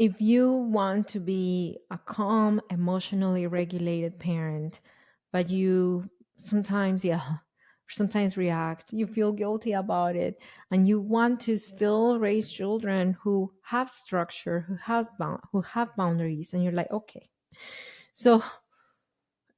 If you want to be a calm, emotionally regulated parent, but you sometimes, sometimes react, you feel guilty about it, and you want to still raise children who have structure, who have boundaries, and you're like, okay, so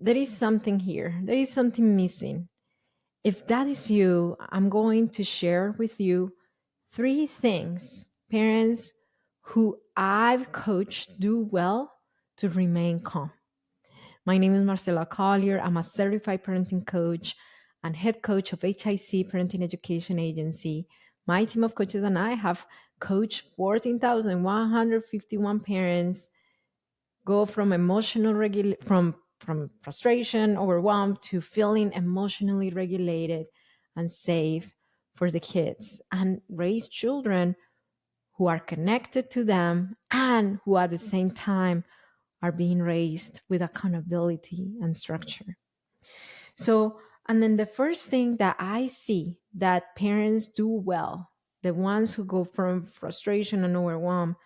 there is something here, there is something missing. If that is you, I'm going to share with you three things parents who I've coached do well to remain calm. My name is Marcela Collier. I'm a certified parenting coach and head coach of HIC Parenting Education Agency. My team of coaches and I have coached 14,151 parents go from from frustration, overwhelmed, to feeling emotionally regulated and safe for the kids, and raise children who are connected to them and who at the same time are being raised with accountability and structure. So, and then the first thing that I see that parents do well, the ones who go from frustration and overwhelm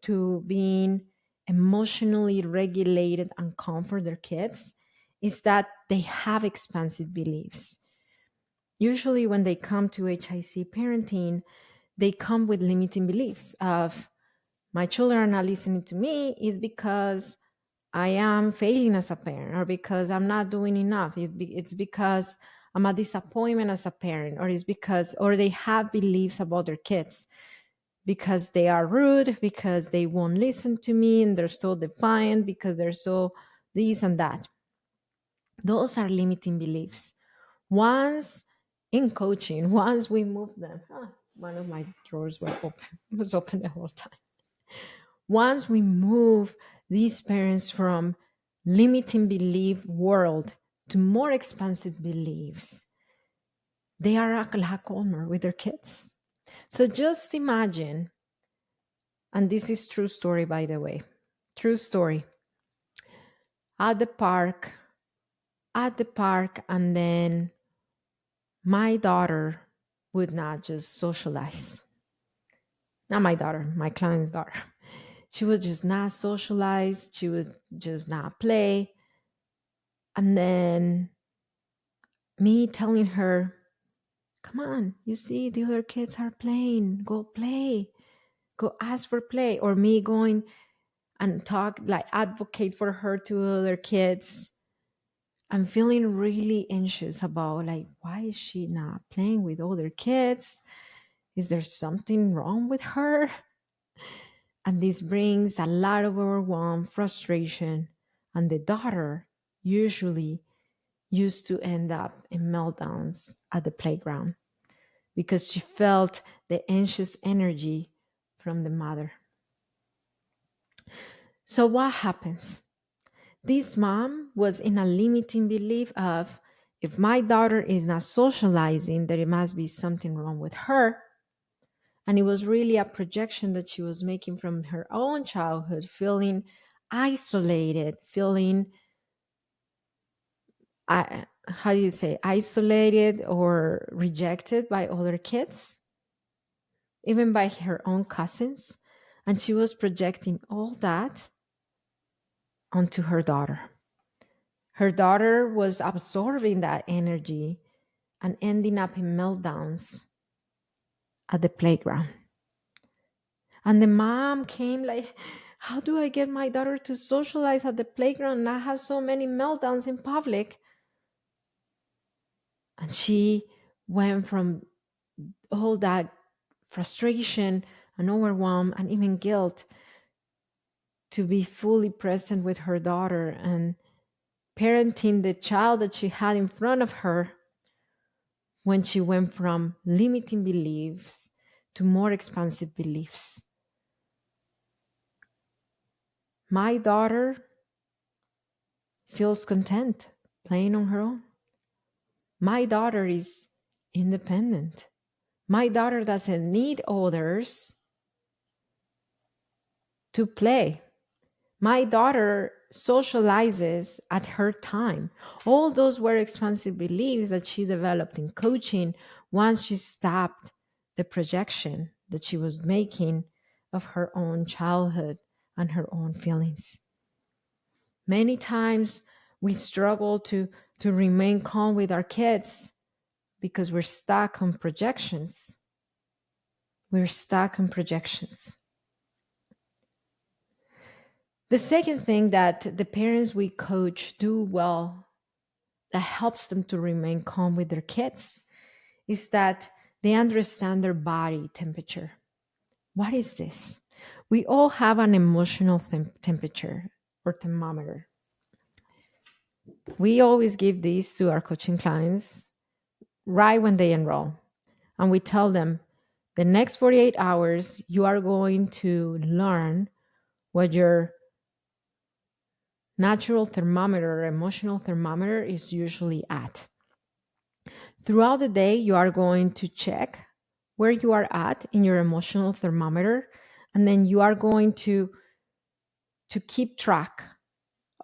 to being emotionally regulated and calm for their kids, is that they have expansive beliefs. Usually, when they come to HIC parenting, they come with limiting beliefs of my children are not listening to me is because I am failing as a parent, or because I'm not doing enough. It's because I'm a disappointment as a parent, or it's because, or they have beliefs about their kids because they are rude, because they won't listen to me, and they're so defiant, because they're so this and that. Those are limiting beliefs. Once in coaching, once we move them, one of my drawers were open, was open the whole time. Once we move these parents from limiting belief world to more expansive beliefs, they are a lot calmer with their kids. So just imagine, and this is true story, by the way, true story. At the park, and then my daughter would not just socialize. Not my daughter, my client's daughter. She would just not socialize. She would just not play. And then me telling her, come on, you see, the other kids are playing. Go play. Go ask for play. Or me going and talk, like advocate for her to other kids. I'm feeling really anxious about, like, why is she not playing with other kids? Is there something wrong with her? And this brings a lot of overwhelm, frustration. And the daughter usually used to end up in meltdowns at the playground because she felt the anxious energy from the mother. So, what happens? This mom was in a limiting belief of, if my daughter is not socializing, there must be something wrong with her. And it was really a projection that she was making from her own childhood, feeling isolated, feeling, how do you say, isolated or rejected by other kids, even by her own cousins. And she was projecting all that onto her daughter. Her daughter was absorbing that energy and ending up in meltdowns at the playground. And the mom came like, how do I get my daughter to socialize at the playground and not have so many meltdowns in public? And she went from all that frustration and overwhelm and even guilt to be fully present with her daughter and parenting the child that she had in front of her, when she went from limiting beliefs to more expansive beliefs. My daughter feels content playing on her own. My daughter is independent. My daughter doesn't need others to play. My daughter socializes at her time. All those were expansive beliefs that she developed in coaching once she stopped the projection that she was making of her own childhood and her own feelings. Many times we struggle to remain calm with our kids because we're stuck on projections. We're stuck on projections. The second thing that the parents we coach do well that helps them to remain calm with their kids is that they understand their body temperature. What is this? We all have an emotional temperature or thermometer. We always give these to our coaching clients right when they enroll. And we tell them the next 48 hours, you are going to learn what your natural thermometer or emotional thermometer is usually at. Throughout the day, you are going to check where you are at in your emotional thermometer, and then you are going to keep track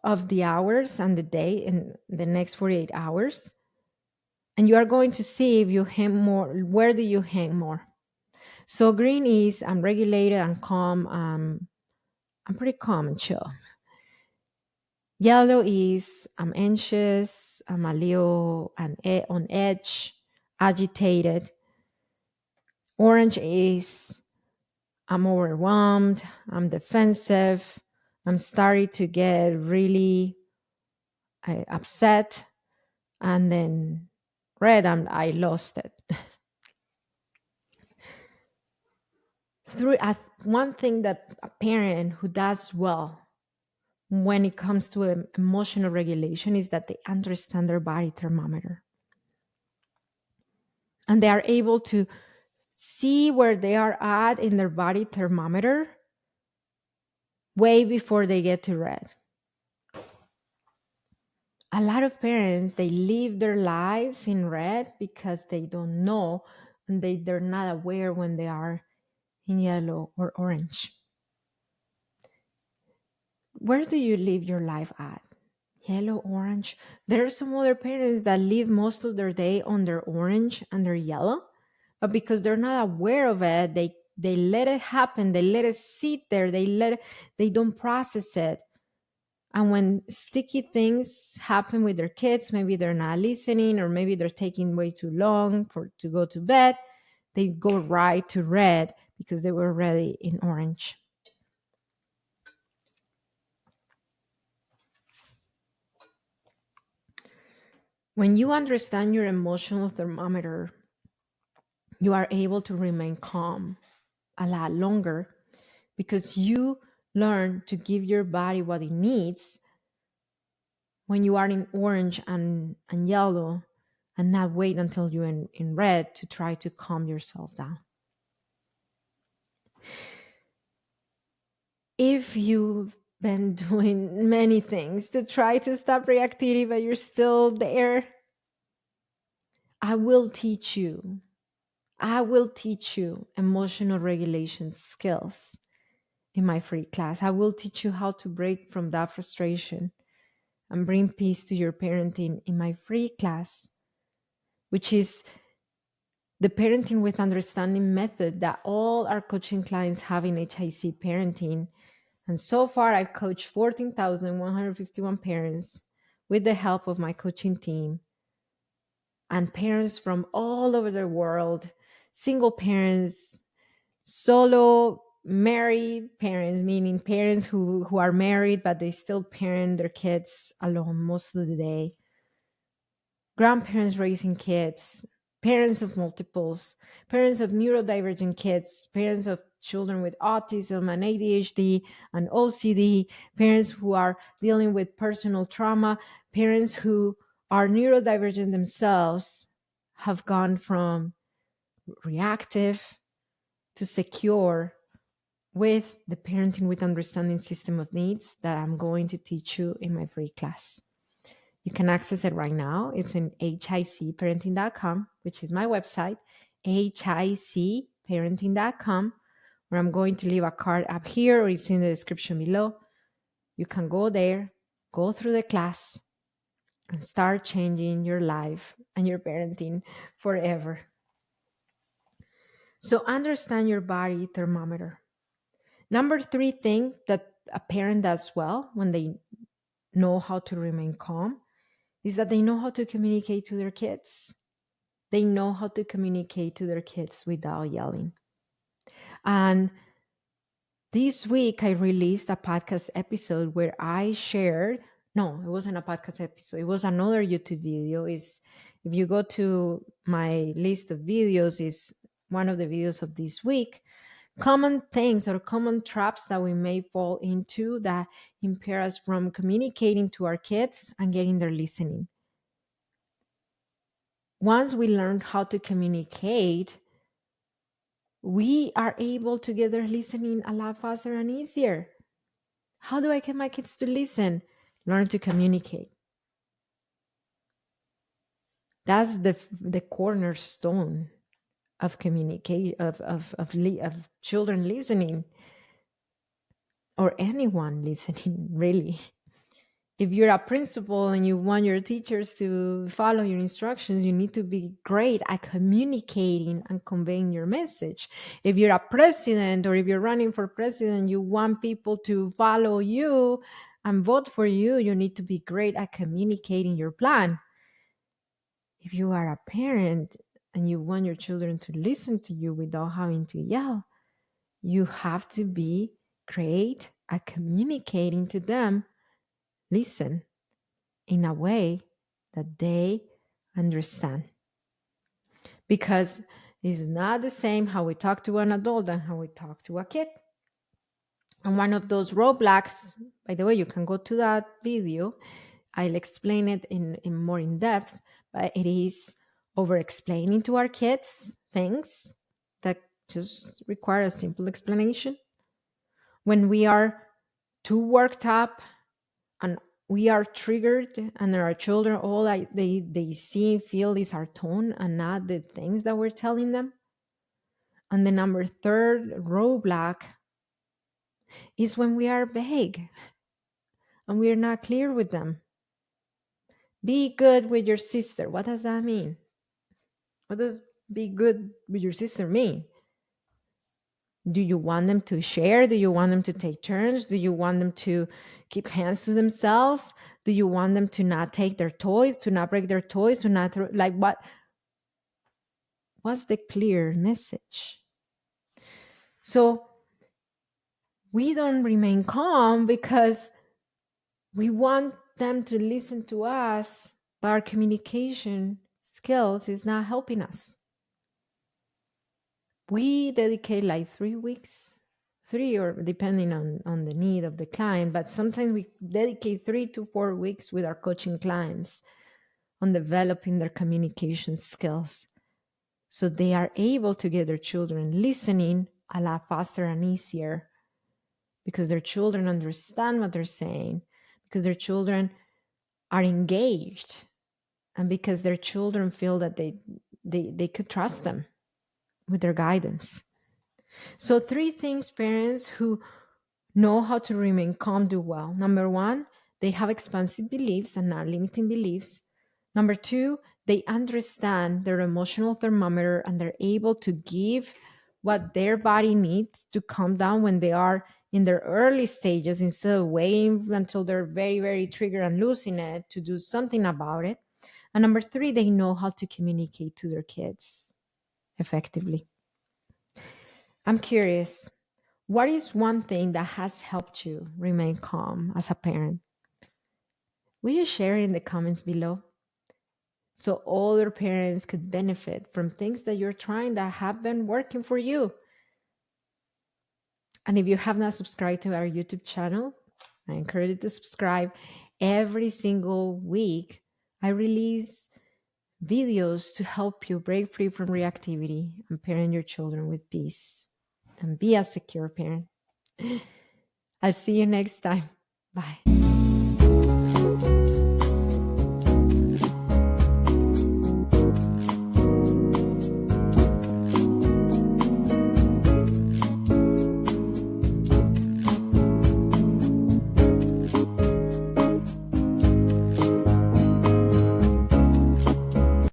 of the hours and the day in the next 48 hours. And you are going to see if you hang more, where do you hang more? So green is I'm regulated and calm. I'm pretty calm and chill. Yellow is I'm anxious, I'm a little on edge, agitated. Orange is I'm overwhelmed, I'm defensive, I'm starting to get really upset. And then red, I lost it. One thing that a parent who does well when it comes to emotional regulation is that they understand their body thermometer. And they are able to see where they are at in their body thermometer way before they get to red. A lot of parents, they live their lives in red because they don't know and they're not aware when they are in yellow or orange. Where do you live your life at? Yellow, orange? There are some other parents that live most of their day on their orange and their yellow, but because they're not aware of it, they let it happen, they let it sit there, they don't process it. And when sticky things happen with their kids, maybe they're not listening or maybe they're taking way too long to go to bed, they go right to red because they were already in orange. When you understand your emotional thermometer, you are able to remain calm a lot longer because you learn to give your body what it needs when you are in orange and yellow and not wait until you're in red to try to calm yourself down. If you've been doing many things to try to stop reactivity, but you're still there, I will teach you. I will teach you emotional regulation skills in my free class. I will teach you how to break from that frustration and bring peace to your parenting in my free class, which is the parenting with understanding method that all our coaching clients have in HIC parenting. And so far, I've coached 14,151 parents with the help of my coaching team and parents from all over the world, single parents, solo married parents, meaning parents who are married, but they still parent their kids alone most of the day, grandparents raising kids, parents of multiples, parents of neurodivergent kids, parents of children with autism and ADHD and OCD, parents who are dealing with personal trauma, parents who are neurodivergent themselves have gone from reactive to secure with the parenting with understanding system of needs that I'm going to teach you in my free class. You can access it right now. It's in hicparenting.com, which is my website, hicparenting.com, where I'm going to leave a card up here or it's in the description below. You can go there, go through the class, and start changing your life and your parenting forever. So understand your body thermometer. Number 3 thing that a parent does well when they know how to remain calm is that they know how to communicate to their kids. They know how to communicate to their kids without yelling. And this week, I released a podcast episode where I shared. No, it wasn't a podcast episode. It was another YouTube video. Is if you go to my list of videos, is one of the videos of this week. Common things or common traps that we may fall into that impair us from communicating to our kids and getting their listening. Once we learn how to communicate, we are able to get their listening a lot faster and easier. How do I get my kids to listen? Learn to communicate. That's the cornerstone of communicate of children listening, or anyone listening, really. If you're a principal and you want your teachers to follow your instructions, you need to be great at communicating and conveying your message. If you're a president or if you're running for president, you want people to follow you and vote for you, you need to be great at communicating your plan. If you are a parent and you want your children to listen to you without having to yell, you have to be great at communicating to them. Listen in a way that they understand. Because it's not the same how we talk to an adult and how we talk to a kid. And one of those roadblocks, by the way, you can go to that video. I'll explain it in more in depth, but it is over explaining to our kids things that just require a simple explanation. When we are too worked up and we are triggered, and our children all they see and feel is our tone and not the things that we're telling them. And the number third roadblock is when we are vague and we are not clear with them. Be good with your sister. What does that mean? What does be good with your sister mean? Do you want them to share? Do you want them to take turns? Do you want them to keep hands to themselves? Do you want them to not take their toys, to not break their toys, to not throw, like what? What's the clear message? So we don't remain calm because we want them to listen to us, but our communication skills is not helping us. We dedicate like 3 weeks, or depending on the need of the client, but sometimes we dedicate 3 to 4 weeks with our coaching clients on developing their communication skills, so they are able to get their children listening a lot faster and easier, because their children understand what they're saying, because their children are engaged, and because their children feel that they could trust them with their guidance. So 3 things parents who know how to remain calm do well. Number 1, they have expansive beliefs and not limiting beliefs. Number 2, they understand their emotional thermometer and they're able to give what their body needs to calm down when they are in their early stages, instead of waiting until they're very, very triggered and losing it to do something about it. And number 3, they know how to communicate to their kids effectively. I'm curious, what is one thing that has helped you remain calm as a parent? Will you share it in the comments below, so other parents could benefit from things that you're trying that have been working for you? And if you have not subscribed to our YouTube channel, I encourage you to subscribe. Every single week, I release videos to help you break free from reactivity and parent your children with peace and be a secure parent. I'll see you next time. Bye.